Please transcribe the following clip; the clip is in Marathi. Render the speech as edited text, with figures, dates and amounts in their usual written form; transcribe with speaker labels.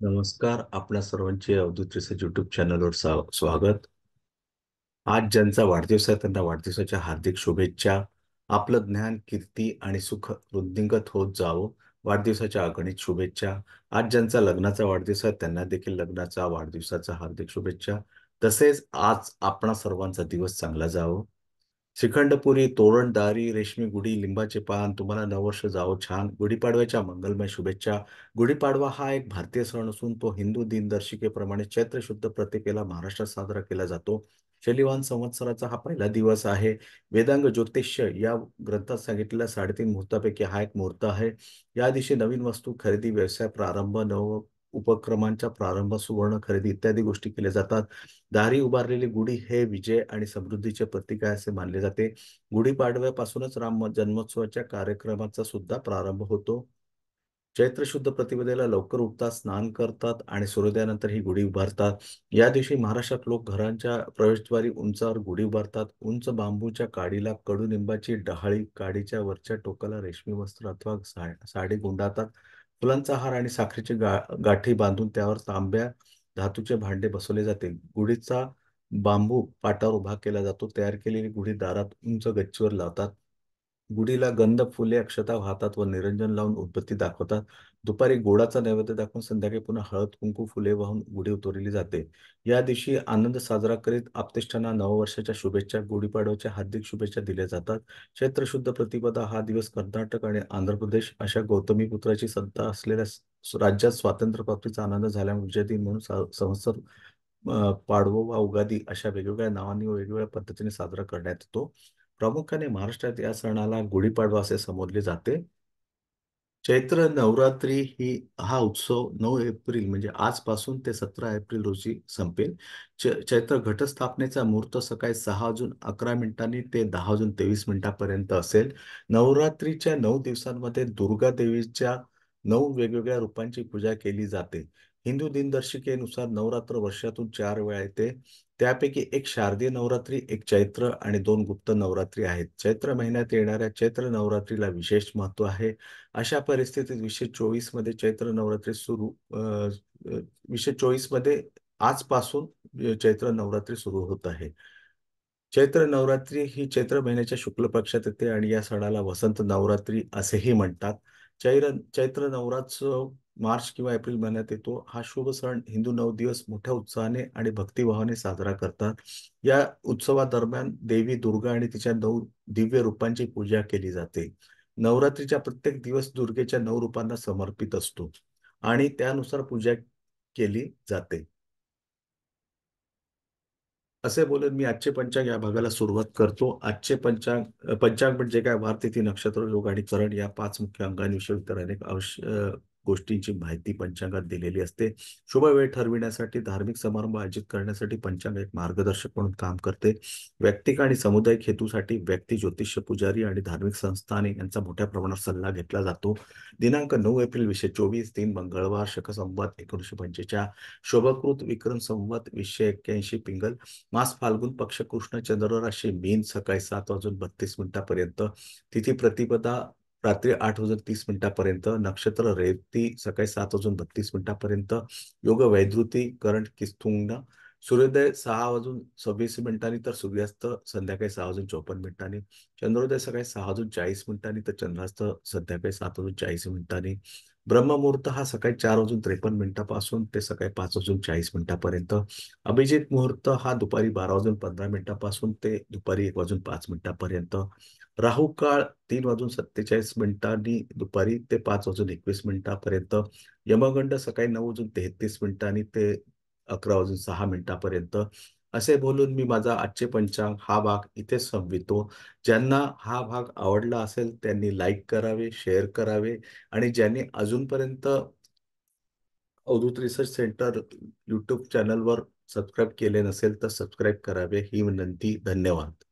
Speaker 1: नमस्कार. आपल्या सर्वांचे अवधूत रिसर्च यूट्यूब चॅनलवर स्वागत. आज ज्यांचा वाढदिवस आहे त्यांना वाढदिवसाच्या हार्दिक शुभेच्छा. आपलं ज्ञान, कीर्ती आणि सुख वृद्धिंगत होत जावं. वाढदिवसाच्या अगणित शुभेच्छा. आज ज्यांचा लग्नाचा वाढदिवस आहे त्यांना देखील लग्नाचा वाढदिवसाचा हार्दिक शुभेच्छा. तसेच आज आपणा सर्वांचा दिवस चांगला जावो. श्रीखंडपुरी, तोरणदारी, रेशमी गुढी, लिंबाचे पान, तुम्हाला नववर्ष जावो छान. गुढीपाडव्याच्या मंगलमय शुभेच्छा. गुढीपाडवा हा एक भारतीय सण असून तो हिंदू दिनदर्शिकेप्रमाणे चैत्र शुद्ध प्रतिकेला महाराष्ट्रात साजरा केला जातो. शैलिवान संवत्सराचा हा पहिला दिवस आहे. वेदांग ज्योतिष्य या ग्रंथात सांगितलेल्या 3.5 मुहूर्तापैकी हा एक मुहूर्त आहे. या दिवशी नवीन वस्तू खरेदी, व्यवसाय प्रारंभ, नव उपक्रमांच्या प्रारंभ, सुवर्ण खरेदी इत्यादी गोष्टी केल्या जातात. दारी उभारलेली गुढी हे विजय आणि समृद्धीचे प्रतीक आहे असे मानले जाते. गुढीपाडव्यापासूनच राम जन्मोत्सवाच्या कार्यक्रमाचा सुद्धा प्रारंभ होतो. चैत्र शुद्ध प्रतिपदेला लवकर उठतात, स्नान करतात आणि सूर्योदयानंतर ही गुढी उभारतात. या दिवशी महाराष्ट्रात लोक घरांच्या प्रवेशद्वारी उंचावर गुढी उभारतात. उंच बांबूच्या काडीला कडुनिंबाची डहाळी, काडीच्या वरच्या टोकाला रेशमी वस्त्र अथवा साडी गुंडाळतात. फुलांचा हार आणि साखरेची गाठी बांधून त्यावर तांब्या धातूचे भांडे बसवले जाते. गुढीचा बांबू पाटावर उभा केला जातो. तयार केलेली गुढी दारात उंच गच्चीवर लावतात. गुढीला गंध, फुले, अक्षता वाहतात व निरंजन लावून उदबत्ती दाखवतात. दुपारी गोडाचा नैवेद्य दाखवून संध्याकाळी पुन्हा हळद, कुंकू, फुले वाहून गुढी उतरवली जाते. या दिवशी आनंद साजरा करीत आप्तेष्टांना नववर्षाच्या शुभेच्छा, गुढीपाडव्याच्या हार्दिक शुभेच्छा दिल्या जातात. चैत्र शुद्ध प्रतिपदा हा दिवस कर्नाटक आणि आंध्र प्रदेश अशा गौतमीपुत्राची सत्ता असलेल्या राज्यात स्वातंत्र्य प्राप्तीचा आनंद झाल्यामुळे विजय दिन म्हणून संवत्सर पाडवो वा उगादी अशा वेगवेगळ्या नावांनी व वेगवेगळ्या पद्धतीने साजरा करण्यात येतो. प्रामुख्याने महाराष्ट्रात या सणाला गुढीपाडवा असे संबोधले जाते. चैत्र नवरात्री ही हा उत्सव 9 एप्रिल म्हणजे आजपासून ते 17 एप्रिल रोजी संपेल. चैत्र घटस्थापनेचा मुहूर्त सकाळी 6:11 ते 10:23 असेल. नवरात्रीच्या 9 दिवसांमध्ये दुर्गा देवीच्या 9 वेगवेगळ्या रूपांची पूजा केली जाते. हिंदू दिनदर्शिकेनुसार नवरात्र वर्षातून 4 वेळा येते. त्यापैकी एक शारदीय नवरात्री, एक चैत्र आणि 2 गुप्त नवरात्री आहेत. चैत्र महिन्यात येणाऱ्या चैत्र नवरात्रीला विशेष महत्त्व आहे. अशा परिस्थितीत 2024 मध्ये चैत्र नवरात्री सुरू 2024 मध्ये आजपासून चैत्र नवरात्री सुरू होत आहे. चैत्र नवरात्री ही चैत्र महिन्याच्या शुक्ल पक्षात येते आणि या सणाला वसंत नवरात्री असेही म्हणतात. चैत्र नवरात्रोत्सव मार्च किंवा एप्रिल महिन्यात येतो. हा शुभ सण हिंदू 9 दिवस मोठ्या उत्साहाने आणि भक्तिभावाने साजरा करतात. या उत्सवादरम्यान देवी दुर्गा आणि तिच्या 9 दिव्य रूपांची पूजा केली जाते. नवरात्रीच्या प्रत्येक दिवस दुर्गेच्या 9 रूपांना समर्पित असतो आणि त्यानुसार पूजा केली जाते. असे बोलून मी आजचे पंचांग या भागाला सुरुवात करतो. आजचे पंचांग म्हणजे काय, वार, तिथी, नक्षत्र, योग आणि करण या 5 मुख्य अंगांविषयी इतर अनेक गोष्टींची माहिती पंचांगात दिलेली असते. शुभ वेळ ठरविण्यासाठी, धार्मिक समारंभ आयोजित करण्यासाठी पंचांग एक मार्गदर्शक म्हणून काम करते. वैयक्तिक आणि सामुदायिक हेतूसाठी व्यक्ती, ज्योतिष पुजारी आणि धार्मिक संस्थाने यांचा मोठ्या प्रमाणात सल्ला घेतला जातो. दिनांक 9 एप्रिल 2024, 3 मंगळवार, शक संवत 1945, शोभकृत विक्रम संवत 281 पिंगल, मास फाल्गुन, पक्ष कृष्ण, चंद्र राशी मीन, सकाळी 7:32 तिथी प्रतिपदा रात्री 8:30 नक्षत्र रेवती सकाळी 7:32 योग वैद्युती करण किस्तुंग, सूर्योदय 6:26 तर सूर्यास्त संध्याकाळी 6:54 चंद्रोदय सकाळी 6:40 तर चंद्रास्त संध्याकाळी 7:40 ब्रह्ममुहूर्त हा सकाळी 4:53 ते सकाळी 5:40 अभिजित मुहूर्त हा दुपारी 12:15 ते दुपारी 1:05 राहू काळ 3:47 दुपारी ते 5:21 यमगंड सकाळी 9:33 ते 11:06 असे बोलून मी माझा आजचे पंचांग हा भाग इथे संपवितो. ज्यांना हा भाग आवडला असेल त्यांनी लाईक करावे, शेअर करावे आणि ज्यांनी अजूनपर्यंत अवधूत रिसर्च सेंटर यूट्यूब चॅनलवर सबस्क्राईब केले नसेल तर सबस्क्राईब करावे ही विनंती. धन्यवाद.